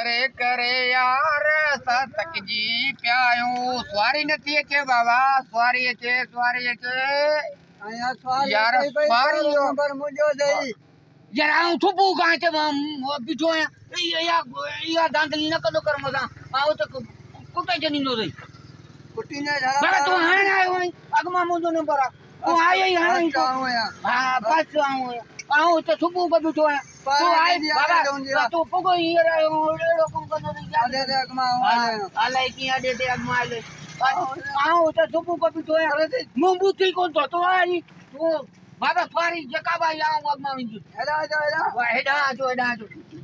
करे करे यार सतक जी प्यायूं सवारी नथी अचे बाबा सवारी अचे यार सवारी नंबर मुझो दई यार आऊं थुपू कां ते बिठो आहियां इहा धांधली न कंदो कर मसां आऊं त कुटे जनींदो रही कुटी ने झाड़ा बाबा तू हाणे आयो आहीं अॻिमां मुंहिंजो नंबर आहे तू आयो ई हाणे हा बस आऊं त सुबुह खां बिठो आहियां तू आए बाबा तू पुगो हींअर आयो अहिड़ो कमु कंदो रही अलाए कीअं अॾे ते अॻिमां हले आऊं त सुबुह खां बिठो आहियां मूं ॿुधी कोन थो तूं आई तूं बाबा सवारी जेका बि आई आऊं अॻिमां वेंदुसि हेॾां अचो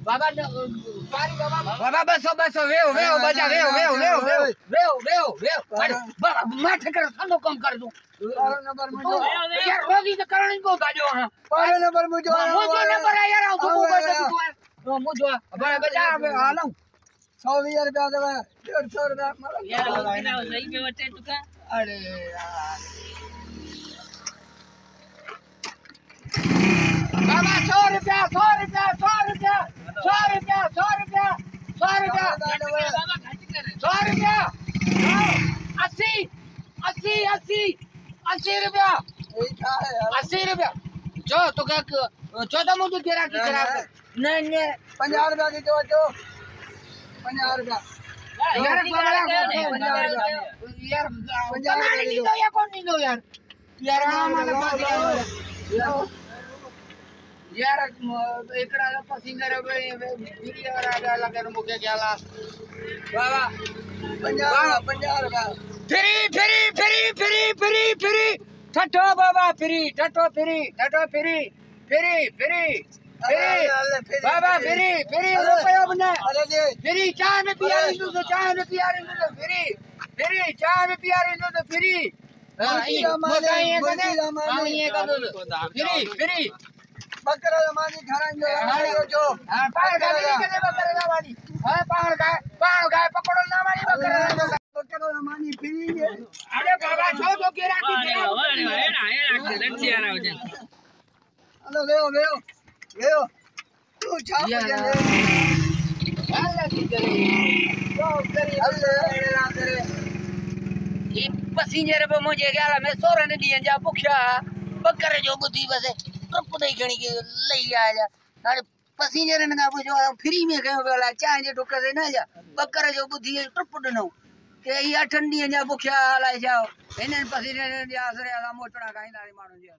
बाबा सवारी बाबा बसो वेहो बचा वेहो बाबा माथे करे संदो कमु कर तूं नंबर मुझो यार रोज़ी त करण ई कोन था ॾियो हां पहले नंबर मुझो नंबर आहे यार आऊं सुबुह खां बिठो आहियां मुंहिंजो आहे बचा हलूं 120 रुपया देवा 150 रुपया यार सही में वटे तुका अरे यार बाबा 100 रुपया 80 रुपया 80 रुपया जो तो क्या चौथा मुझे तेरा की खराब नहीं 50 रुपया की जो 50 रुपया यार नहीं दो या कौन नहीं दो यार यार एकड़ा पसिंजर वीडियो वाला लगे मुके गेला बाबा 50 रुपया फ्री ठठो बाबा फ्री बाबा फ्री रुपयो बने फ्री चाय में पिया रही तो फ्री चाय में पिया रही तो फ्री फ्री बकरा मानी खाना जो हां पाड़ पकड़ो ना मारी बकरा मानी फ्री है अरे बाबा जो गिरा की हेलो वेओ तू छाप पसीने पे मुझे गया मैं सोरन ॾींहं जा बुखिया बकर जो बुधी बस ट्रप नहीं खणी के लई आया अरे पसीने का बुझो फ्री में कयो वाला चाय जे टुक से न जा बकर जो बुधी ट्रप ॾिनो के 8 ॾींहं जा बुखिया हलाए जाओ हिननि पसीने जे आसरे वाला मोटड़ा खाईंदा माण्हुनि जे